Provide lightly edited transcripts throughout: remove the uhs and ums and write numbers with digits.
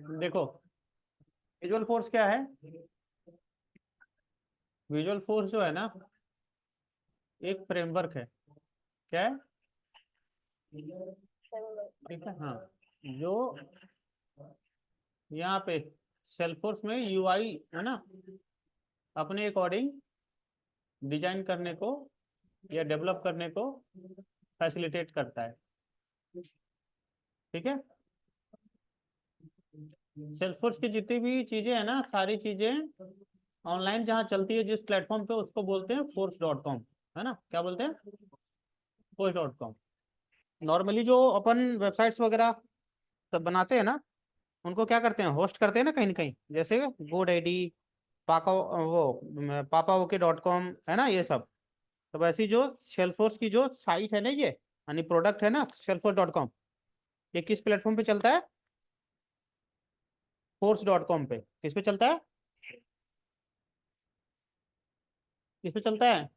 देखो, visual force क्या है? विजुअल फोर्स जो है ना, एक फ्रेमवर्क है। क्या है? ठीक है, हाँ। जो यहाँ पे सेल्फोर्स में यूआई है ना, अपने अकॉर्डिंग डिजाइन करने को या डेवलप करने को फैसिलिटेट करता है। ठीक है। सेल्फोर्स की जितनी भी चीजें है ना, सारी चीजें ऑनलाइन जहाँ चलती है जिस प्लेटफॉर्म पे, उसको बोलते हैं force.com। है ना, क्या बोलते हैं? force.com। नॉर्मली जो अपन वेबसाइट्स वगैरह सब बनाते हैं ना, उनको क्या करते हैं, होस्ट करते हैं ना कहीं, जैसे GoDaddy, पाका वो पापा ओके .com, है ना, ये सब। तो वैसी जो सेल्फोर्स की जो साइट है ना, ये यानी प्रोडक्ट है ना सेल्फोर्स.com, ये किस प्लेटफॉर्म पे चलता है? force.com पे। किस पे चलता है? किस पे चलता है?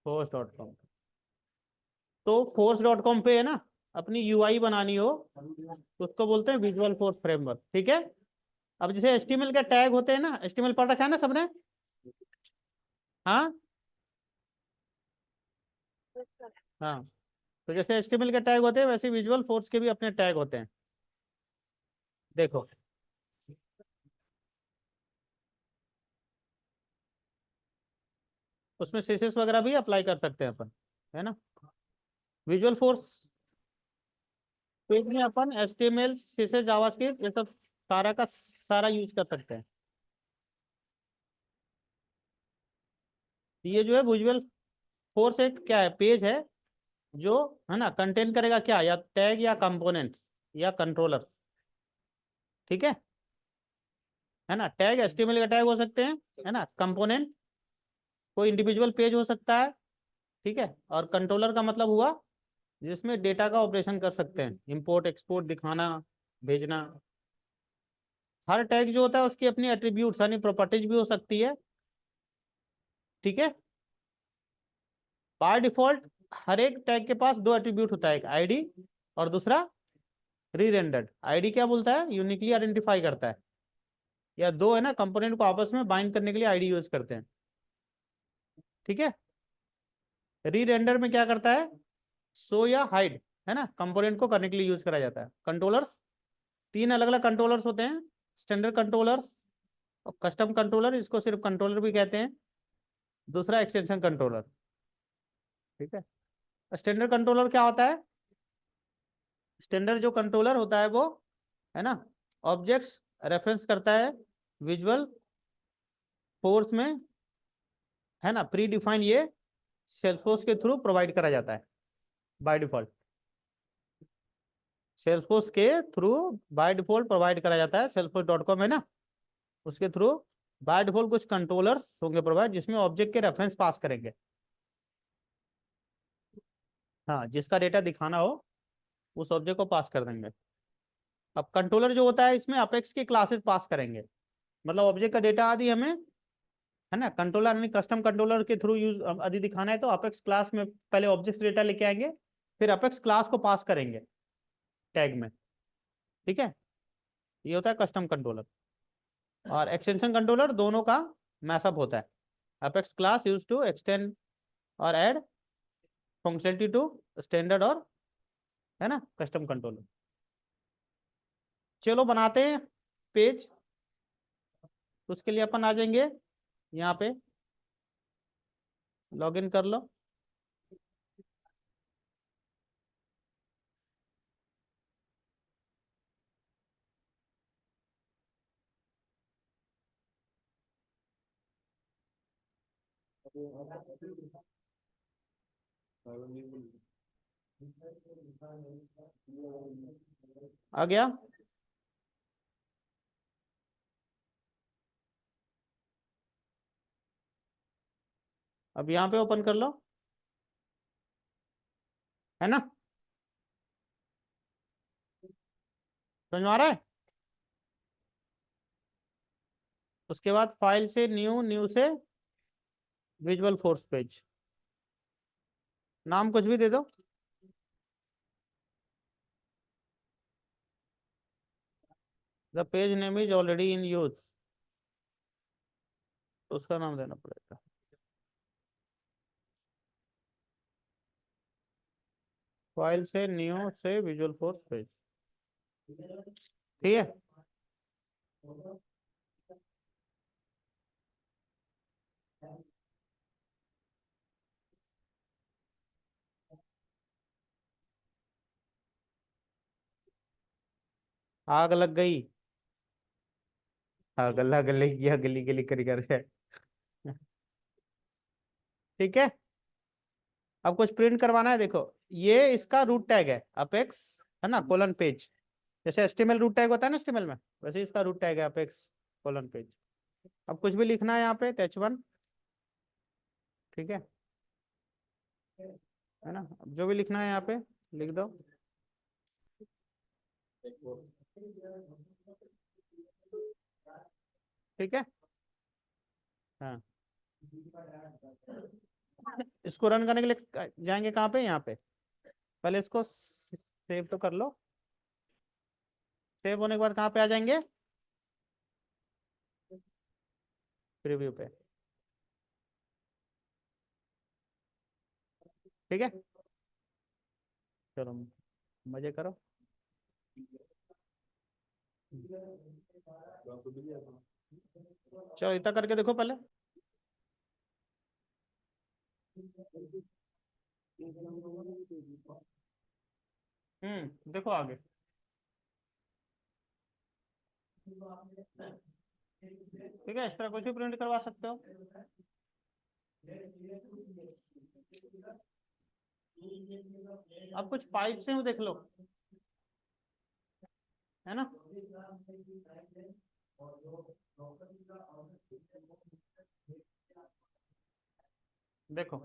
force.com। तो force.com पे है ना, अपनी यूआई बनानी हो तो उसको बोलते हैं विजुअल फोर्स फ्रेमवर्क। ठीक है। अब जैसे एचटीएमएल के टैग होते हैं ना, एचटीएमएल पढ़ रखा है ना सबने? हाँ, हाँ। तो जैसे एचटीएमएल के टैग होते हैं, वैसे विजुअल फोर्स के भी अपने टैग होते हैं। देखो, उसमें सीएसएस वगैरह भी अप्लाई कर सकते हैं अपन, है ना। विजुअल फोर्स पेज में अपन एचटीएमएल, सीएसएस, जावास्क्रिप्ट, ये सब सारा का सारा यूज कर सकते हैं। ये जो है विजुअल फोर्स एक क्या है, पेज है जो, है ना, कंटेन करेगा क्या, या टैग या कंपोनेंट्स या कंट्रोलर्स। ठीक है ना। टैग एचटीएमएल का टैग हो सकते हैं, है ना। कंपोनेंट कोई इंडिविजुअल पेज हो सकता है। ठीक है। और कंट्रोलर का मतलब हुआ जिसमें डेटा का ऑपरेशन कर सकते हैं, इंपोर्ट एक्सपोर्ट, दिखाना, भेजना। हर टैग जो होता है उसकी अपनी एट्रीब्यूट्स यानी प्रॉपर्टीज भी हो सकती है। ठीक है। बाय डिफॉल्ट हर एक टैग के पास दो एट्रीब्यूट होता है, एक आईडी और दूसरा री रेंडर्ड। आईडी क्या बोलता है, यूनिकली आइडेंटिफाई करता है, या दो है ना कंपोनेंट को आपस में बाइंड करने के लिए आईडी यूज करते हैं। ठीक है। री रेंडर में क्या करता है, शो या हाइड, है ना, कंपोनेंट को करने के लिए यूज करा जाता है। कंट्रोलर्स, तीन अलग अलग कंट्रोलर्स होते हैं, स्टैंडर्ड कंट्रोलर्स और कस्टम कंट्रोलर, इसको सिर्फ कंट्रोलर भी कहते हैं। दूसरा एक्सटेंशन कंट्रोलर। ठीक है। स्टैंडर्ड कंट्रोलर क्या होता है? स्टैंडर्ड जो कंट्रोलर होता है वो, है ना, ऑब्जेक्ट्स रेफरेंस करता है विजुअल फोर्स में, है ना, प्री डिफाइन, ये सेल्सफोर्स के थ्रू प्रोवाइड करा जाता है बाय डिफॉल्ट। सेल्सफोर्स के थ्रू बाय डिफॉल्ट प्रोवाइड करा जाता है, salesforce.com है ना, उसके थ्रू बाय डिफॉल्ट कुछ कंट्रोलर्स होंगे प्रोवाइड, जिसमें ऑब्जेक्ट के रेफरेंस पास करेंगे। हाँ, जिसका डेटा दिखाना हो उस ऑब्जेक्ट को पास कर देंगे। अब कंट्रोलर जो होता है, इसमें अपेक्स के क्लासेस पास करेंगे, मतलब ऑब्जेक्ट का डेटा आदि हमें, है ना, कंट्रोलर यानी कस्टम कंट्रोलर के थ्रू यूज आदि दिखाना है तो अपेक्स क्लास में पहले ऑब्जेक्ट डेटा लेके आएंगे, फिर अपेक्स क्लास को पास करेंगे टैग में। ठीक है। ये होता है कस्टम कंट्रोलर। और एक्सटेंशन कंट्रोलर दोनों का मैसअप होता है। Apex class use to extend और ऐड फंक्शनलिटी टू स्टैंडर्ड और, है ना, कस्टम कंट्रोलर। चलो बनाते हैं पेज। उसके लिए अपन आ जाएंगे यहाँ पे, लॉग इन कर लो। आ गया। अब यहाँ पे ओपन कर लो, है ना, समझ में आ रहा है? उसके बाद फाइल से न्यू, न्यू से विजुअल फोर्स पेज, नाम कुछ भी दे दो। The page name is already in use, तो उसका नाम देना पड़ेगा। फाइल से न्यू से विजुअल फोर्स पेज, ठीक है। आग लग गई, हाँ गला गले किया, गली गली करी कर है। ठीक है। अब कुछ प्रिंट करवाना है, देखो ये इसका रूट टैग है अपेक्स, है ना, कोलन पेज। जैसे एचटीएमएल रूट टैग होता है ना एचटीएमएल में, वैसे इसका रूट टैग है अपेक्स कोलन पेज। अब कुछ भी लिखना है यहाँ पे तो H1, ठीक है ना। अब जो भी लिखना है यहाँ पे लिख दो। ठीक है। हाँ, इसको रन करने के लिए जाएंगे कहाँ पे, यहाँ पे। पहले इसको सेव तो कर लो। सेव होने के बाद कहाँ पे आ जाएंगे, प्रीव्यू पे। ठीक है, चलो मजे करो। चलो इतना करके देखो पहले। देखो आगे। ठीक है, इस तरह कुछ भी प्रिंट करवा सकते हो। अब कुछ पाइप से हो देख लो, है ना। देखो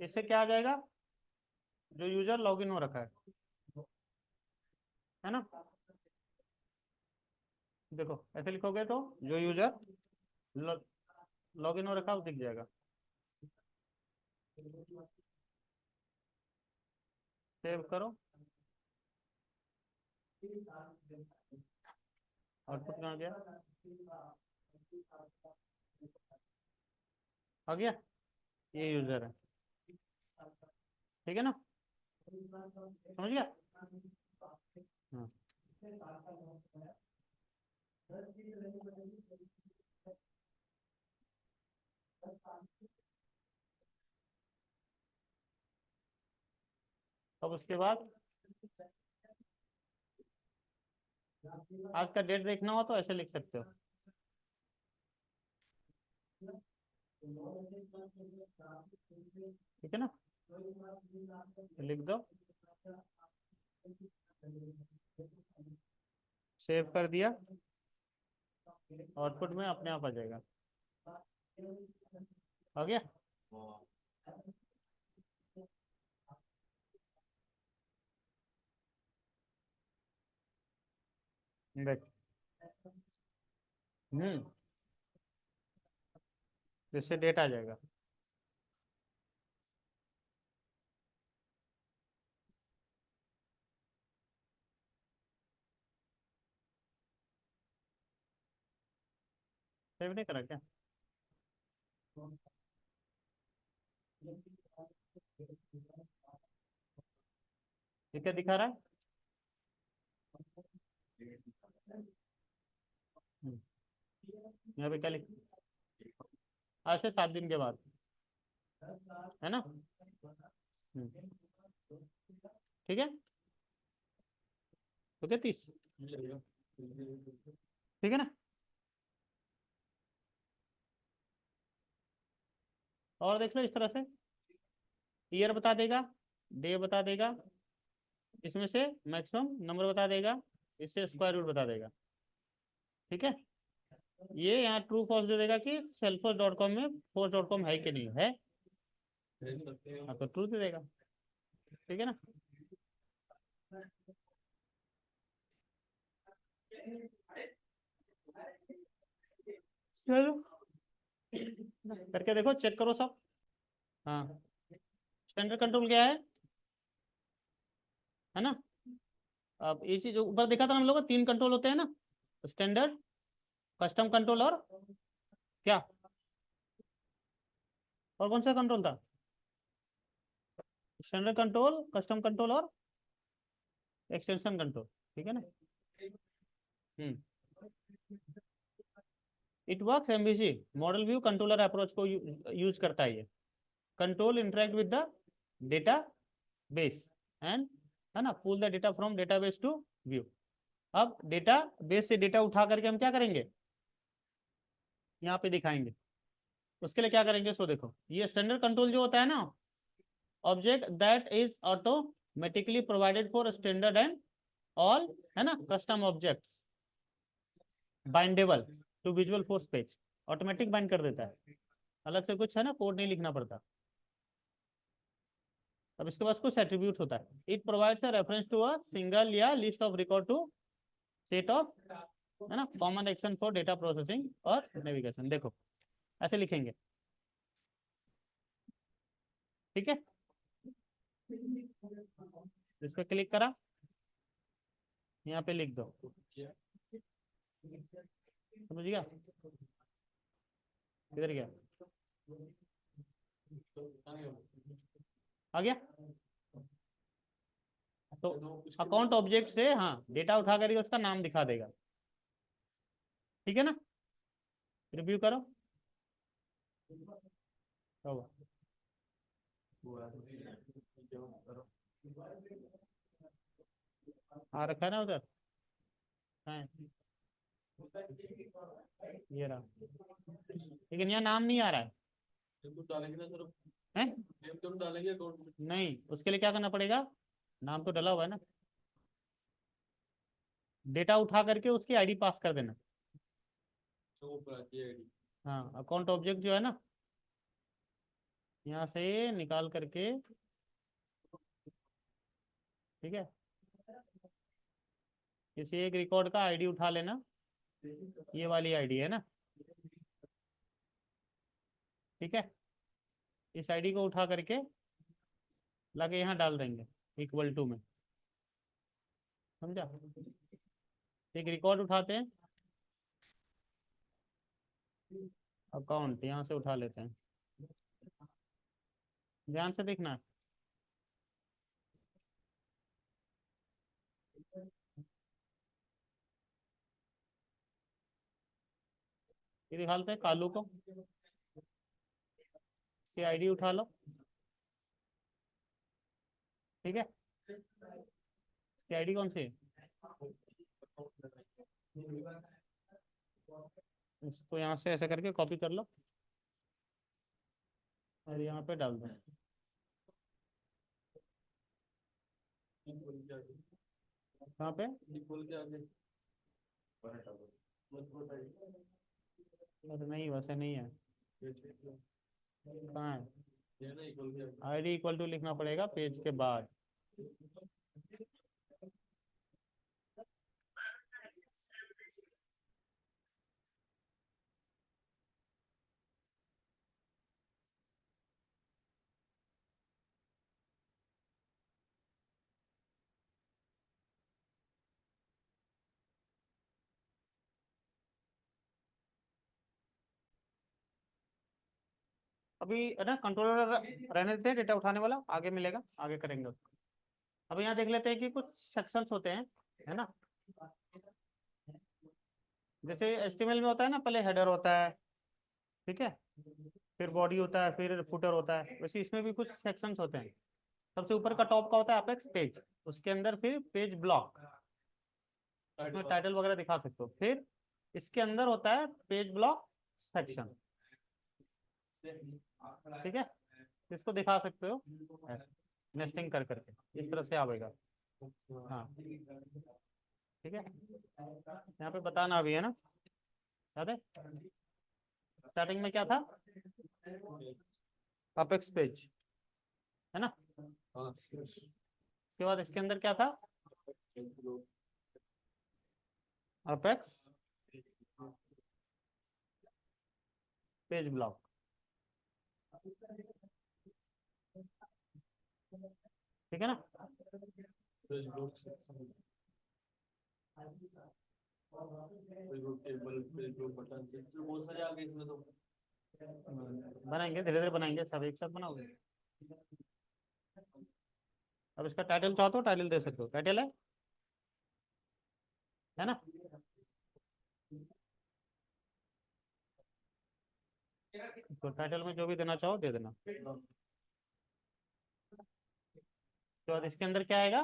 इससे क्या आ जाएगा, जो यूजर लॉगिन हो रखा है ना। देखो ऐसे लिखोगे तो जो यूजर लॉगिन हो रखा है वो दिख जाएगा। सेव करो, आउटपुट कहाँ गया, आ गया, ये यूजर है। ठीक है ना, समझ गया। हाँ। अब उसके बाद आज का डेट देखना हो तो ऐसे लिख सकते हो। ठीक है ना, लिख दो, सेव कर दिया, आउटपुट में अपने आप आ जाएगा। आ गया। देख, इससे डेट आ जाएगा। सेव नहीं करा क्या, ये क्या दिखा रहा है। हम्म, यहाँ पे क्या लिख, आज से 7 दिन के बाद, है ना। ठीक है, तो क्या 30, ठीक है ना। और देख लो इस तरह से, ईयर बता देगा, डे बता देगा, इसमें से मैक्सिमम नंबर बता देगा, इससे स्क्वायर रूट बता देगा। ठीक है, ये यहाँ ट्रू फॉल्स दे देगा कि सेल्फोर्स.com में force.com है कि नहीं है। हाँ तो ट्रू दे देगा। ठीक है ना। चलो करके देखो, चेक करो सब। हाँ, स्टैंडर्ड कंट्रोल क्या है ना। अब ये चीज ऊपर देखा था हम लोग 3 कंट्रोल होते हैं ना, स्टैंडर्ड, कस्टम कंट्रोल और क्या, और कौन सा कंट्रोल था? स्टैंडर्ड कंट्रोल, कस्टम कंट्रोल और एक्सटेंशन कंट्रोल, ठीक है ना। Hmm. It works MBC model view controller approach को यूज करता है ये। Control interact with the data base and, है ना, pull the data from database to view. अब डेटा बेस से डेटा उठा करके हम क्या करेंगे, यहाँ पे दिखाएंगे। उसके लिए क्या करेंगे, सो देखो, ये स्टैंडर्ड कंट्रोल जो होता है ना, object that is automatically provided for standard and all, है ना, custom objects bindable to visual force page, automatic bind कर देता है, अलग से कुछ, है ना, कोड नहीं लिखना पड़ता। अब इसके पास कुछ एट्रीब्यूट होता है। It provides a reference to a single या list of record to set of, है ना, common action for data processing और नेविगेशन। देखो ऐसे लिखेंगे, ठीक है। इस पे क्लिक करा, यहाँ पे लिख दो, समझ गया, किधर गया, आ गया। तो अकाउंट ऑब्जेक्ट से, हाँ, डेटा उठा करके उसका नाम दिखा देगा, ठीक है ना। रिव्यू करो, आ रखा है ना उधर, हाँ, ये रहा, लेकिन यहाँ नाम नहीं आ रहा है। हैं? नहीं, उसके लिए क्या करना पड़ेगा, नाम तो डला हुआ है ना, डेटा उठा करके उसकी आईडी पास कर देना। हाँ, अकाउंट ऑब्जेक्ट जो है ना, यहाँ से निकाल करके, ठीक है, किसी एक रिकॉर्ड का आईडी उठा लेना, ये वाली आईडी है ना, ठीक है। इस आईडी को उठा करके लाके यहाँ डाल देंगे इक्वल टू में, समझा। एक रिकॉर्ड उठाते हैं, अकाउंट यहाँ से उठा लेते हैं, ध्यान से देखना, ये निकालते हैं कालू को, की आईडी उठा लो, ठीक है। इसकी आईडी कौन सी है, इसको यहाँ से ऐसे करके कॉपी कर लो और यहाँ पे डाल दो। कहाँ पे, अरे नहीं, वैसे नहीं है, कहाँ है, आईडी इक्वल टू लिखना पड़ेगा पेज के बाद। अभी है ना कंट्रोलर रहने देते हैं, डेटा उठाने वाला आगे मिलेगा, आगे करेंगे उसको। अब यहाँ देख लेते हैं कि कुछ सेक्शंस होते हैं, है ना, जैसे एचटीएमएल में होता है ना, पहले हेडर होता है, ठीक है, फिर बॉडी होता है, फिर फुटर होता है, वैसे इसमें भी कुछ सेक्शंस होते हैं। सबसे ऊपर का टॉप का होता है अपेक्स पेज, उसके अंदर फिर पेज ब्लॉक, इसमें टाइटल वगैरह दिखा सकते हो, फिर इसके अंदर होता है पेज ब्लॉक सेक्शन, ठीक है, इसको दिखा सकते हो ऐसे नेस्टिंग कर करके, इस तरह से आएगा, हाँ, ठीक है। यहाँ पे बताना भी है ना, याद है स्टार्टिंग में क्या था, अपेक्स पेज, है ना, उसके बाद इसके अंदर क्या था, अपेक्स पेज ब्लॉक, ठीक है ना। टेबल बटन बहुत सारे आ गए इसमें तो। बनाएंगे, धीरे धीरे बनाएंगे, सब एक साथ बनाओगे। अब इसका टाइटल चाहो तो टाइटल दे सकते हो, टाइटल है ना। तो टाइटल में जो भी देना चाहो दे देना। तो बाद इसके अंदर क्या आएगा,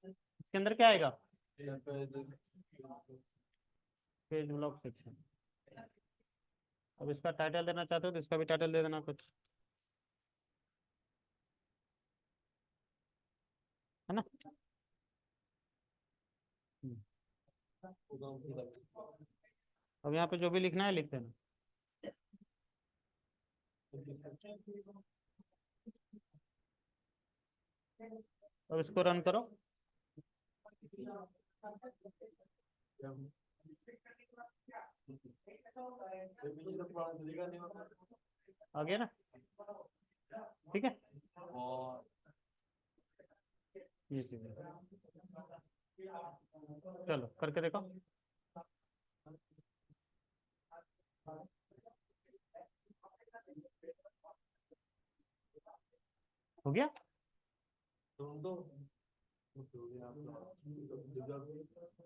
इसके अंदर क्या आएगा, पेज ब्लॉक सेक्शन। अब इसका टाइटल देना चाहते हो तो इसका भी टाइटल दे देना कुछ, है ना। अब यहाँ पे जो भी लिखना है लिख देना। अब इसको रन करो। आ गया ना, ठीक है। ये चीज़ है। चलो करके देखो। हो गया।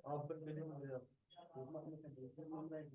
आप